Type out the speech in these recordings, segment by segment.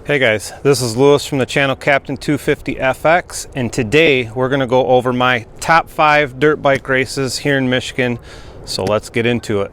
Hey guys, this is Lewis from the channel Captain 250FX, and today we're going to go over my top 5 dirt bike races here in Michigan, so let's get into it.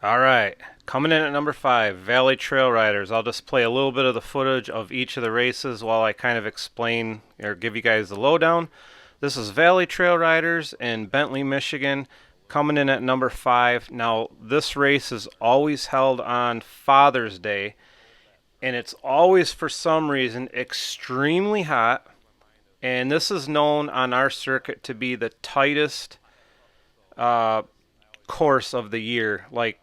Alright, coming in at number 5, Valley Trail Riders. I'll just play a little bit of the footage of each of the races while I kind of explain or give you guys the lowdown. This is Valley Trail Riders in Bentley, Michigan, coming in at number 5. Now, this race is always held on Father's Day, and it's always, for some reason, extremely hot. And this is known on our circuit to be the tightest course of the year. Like,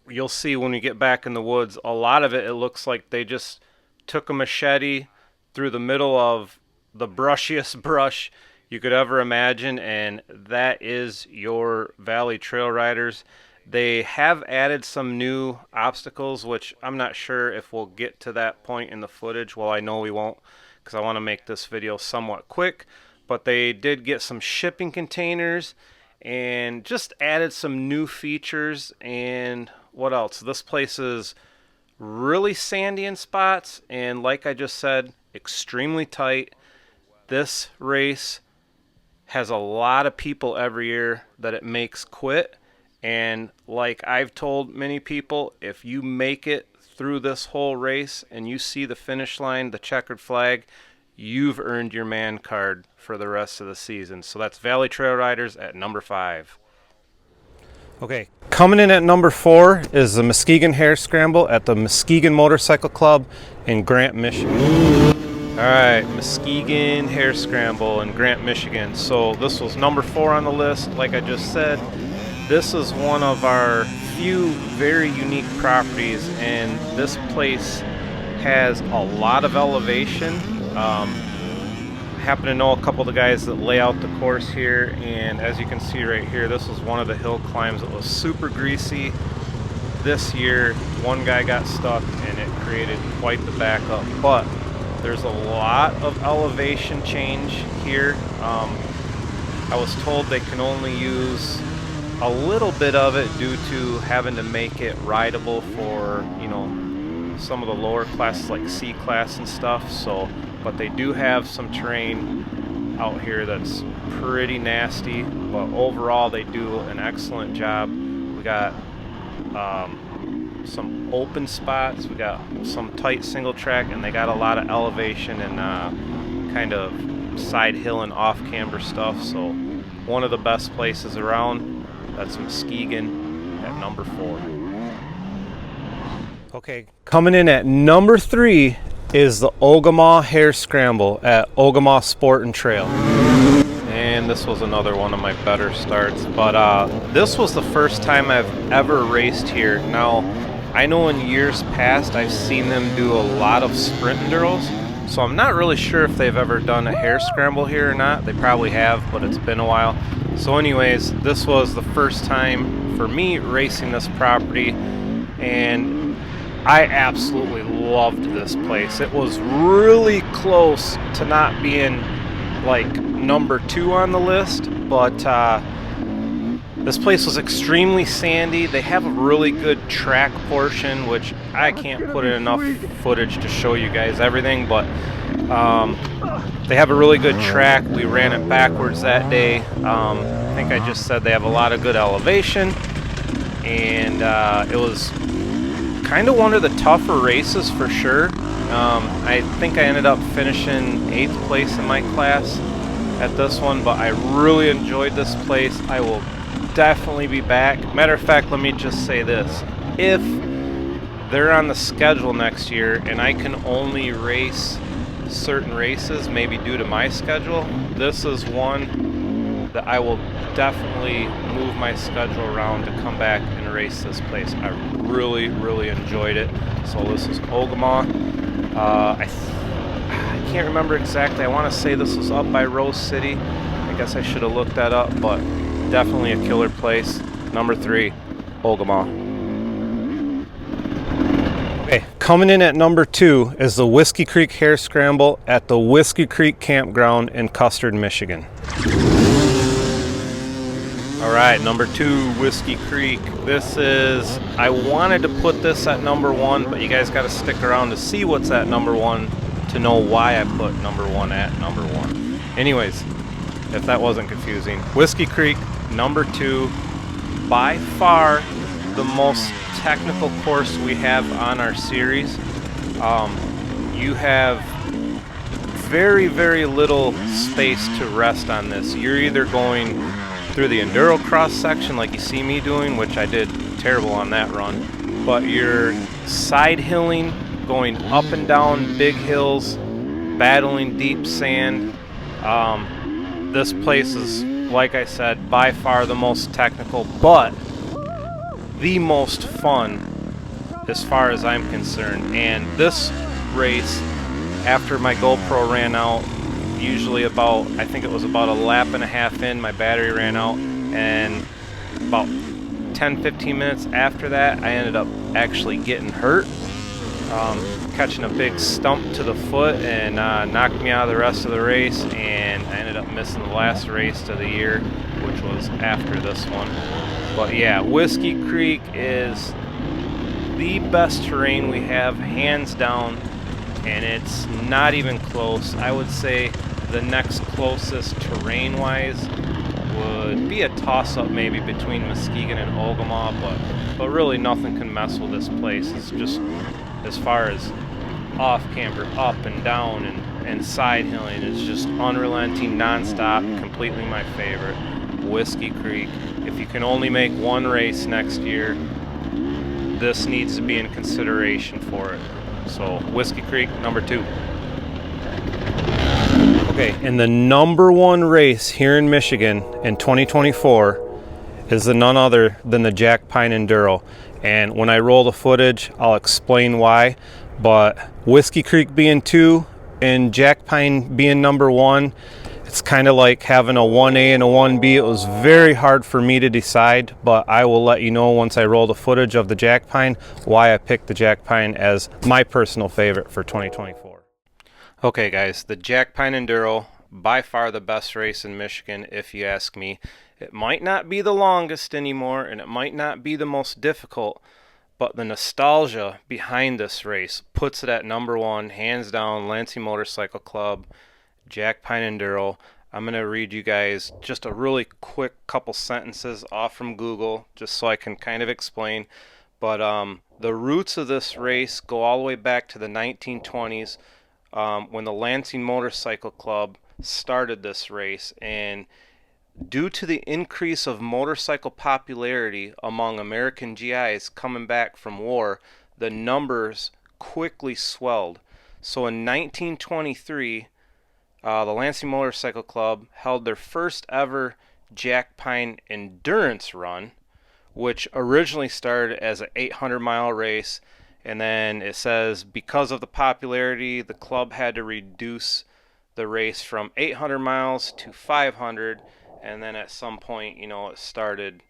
you'll see when we get back in the woods, a lot of it looks like they just took a machete through the middle of the brushiest brush you could ever imagine, and that is your Valley Trail Riders. They have added some new obstacles, which I'm not sure if we'll get to that point in the footage. Well, I know we won't, because I want to make this video somewhat quick. But they did get some shipping containers and just added some new features. And what else? This place is really sandy in spots, and like I just said, extremely tight. This race has a lot of people every year that it makes quit. And like I've told many people, if you make it through this whole race and you see the finish line, the checkered flag, you've earned your man card for the rest of the season. So that's Valley Trail Riders at number 5. Okay, coming in at number 4 is the Muskegon Hair Scramble at the Muskegon Motorcycle Club in Grant, Michigan. Alright, Muskegon Hair Scramble in Grant, Michigan. So this was number 4 on the list, like I just said. This is one of our few very unique properties, and this place has a lot of elevation. I happen to know a couple of the guys that lay out the course here, and as you can see right here, this was one of the hill climbs that was super greasy. This year, one guy got stuck and it created quite the backup, but there's a lot of elevation change here. I was told they can only use a little bit of it due to having to make it rideable for, you know, some of the lower classes like C class and stuff. So, but they do have some terrain out here that's pretty nasty, but overall they do an excellent job. We got some open spots, we got some tight single track, and they got a lot of elevation and kind of side hill and off camber stuff. So one of the best places around. That's Muskegon at number 4. Okay, coming in at number 3 is the Ogemaw Hair Scramble at Ogemaw Sport and Trail. And this was another one of my better starts, but this was the first time I've ever raced here. Now, I know in years past I've seen them do a lot of sprint enduros, so I'm not really sure if they've ever done a hair scramble here or not. They probably have, but it's been a while. So anyways, this was the first time for me racing this property, and I absolutely loved this place. It was really close to not being like number 2 on the list, but this place was extremely sandy. They have a really good track portion, which I can't put in enough footage to show you guys everything, but they have a really good track. We ran it backwards that day. I think I just said they have a lot of good elevation, and it was kind of one of the tougher races for sure. I think I ended up finishing 8th place in my class at this one, but I really enjoyed this place. I will definitely be back. Matter of fact, let me just say this. If they're on the schedule next year and I can only race certain races, maybe due to my schedule, this is one that I will definitely move my schedule around to come back and race this place. I really, really enjoyed it. So this is Ogemaw. I can't remember exactly. I want to say this was up by Rose City. I guess I should have looked that up, but definitely a killer place. Number 3, Ogemaw. Okay, coming in at number 2 is the Whiskey Creek Hair Scramble at the Whiskey Creek Campground in Custard, Michigan. All right, number 2, Whiskey Creek. This is, I wanted to put this at number 1, but you guys got to stick around to see what's at number 1 to know why I put number 1 at number 1. Anyways, if that wasn't confusing, Whiskey Creek, number 2, by far the most technical course we have on our series. You have very, very little space to rest on this. You're either going through the enduro cross section like you see me doing, which I did terrible on that run, but you're side hilling, going up and down big hills, battling deep sand. This place is, like I said, by far the most technical, but the most fun as far as I'm concerned. And this race, after my GoPro ran out, usually about, I think it was about a lap and a half in, my battery ran out, and about 10-15 minutes after that I ended up actually getting hurt, catching a big stump to the foot, and knocked me out of the rest of the race, and I ended up missing the last race of the year, which was after this one. But yeah, Whiskey Creek is the best terrain we have, hands down, and it's not even close. I would say the next closest terrain-wise would be a toss-up maybe between Muskegon and Ogama, but really nothing can mess with this place. It's just, as far as off-camber, up and down and side hilling, it's just unrelenting, non-stop, completely my favorite. Whiskey Creek. If you can only make one race next year, this needs to be in consideration for it. So Whiskey Creek, number 2. Okay, and the number 1 race here in Michigan in 2024 is none other than the Jackpine Enduro. And when I roll the footage, I'll explain why. But Whiskey Creek being 2 and Jackpine being number 1, it's kind of like having a 1A and a 1B. It was very hard for me to decide, but I will let you know once I roll the footage of the Jackpine why I picked the Jackpine as my personal favorite for 2024. Okay guys, the Jackpine Enduro, by far the best race in Michigan if you ask me. It might not be the longest anymore, and it might not be the most difficult, but the nostalgia behind this race puts it at number 1, hands down. Lansing Motorcycle Club, Jackpine Enduro. I'm going to read you guys just a really quick couple sentences off from Google just so I can kind of explain. But the roots of this race go all the way back to the 1920s when the Lansing Motorcycle Club started this race. And due to the increase of motorcycle popularity among American GIs coming back from war, the numbers quickly swelled. So in 1923, the Lansing Motorcycle Club held their first ever Jackpine endurance run, which originally started as an 800-mile race, and then it says because of the popularity, the club had to reduce the race from 800 miles to 500, and then at some point, you know, it started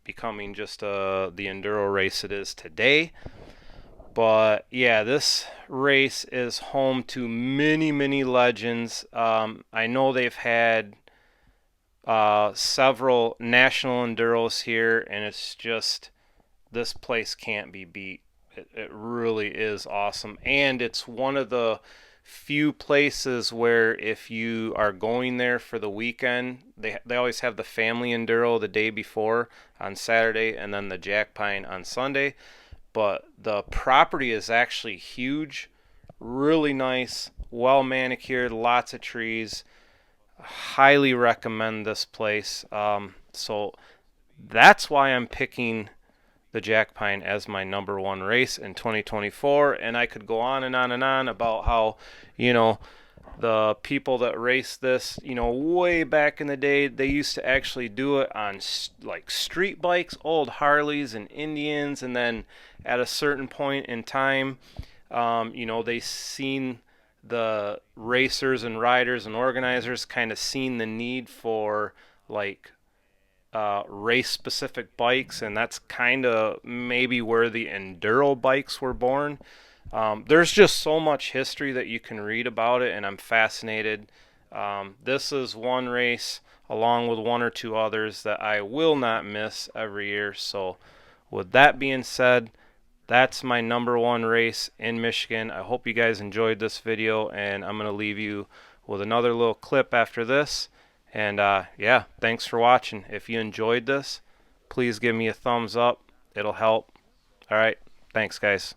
becoming just the enduro race it is today. But yeah, this race is home to many, many legends. I know they've had several national enduros here, and it's just, this place can't be beat. It really is awesome, and it's one of the few places where if you are going there for the weekend, they always have the family enduro the day before on Saturday, and then the Jackpine on Sunday. But the property is actually huge, really nice, well manicured, lots of trees. Highly recommend this place. So that's why I'm picking the Jackpine as my number 1 race in 2024. And I could go on and on and on about how, you know, the people that race this, you know, way back in the day, they used to actually do it on like street bikes, old Harleys and Indians, and then at a certain point in time, you know, they seen the racers and riders and organizers kind of seen the need for like race specific bikes, and that's kind of maybe where the enduro bikes were born. There's just so much history that you can read about it, and I'm fascinated This is one race along with one or two others that I will not miss every year. So with that being said, that's my number one race in Michigan. I hope you guys enjoyed this video, and I'm going to leave you with another little clip after this. And yeah, thanks for watching. If you enjoyed this, please give me a thumbs up. It'll help. All right, thanks guys.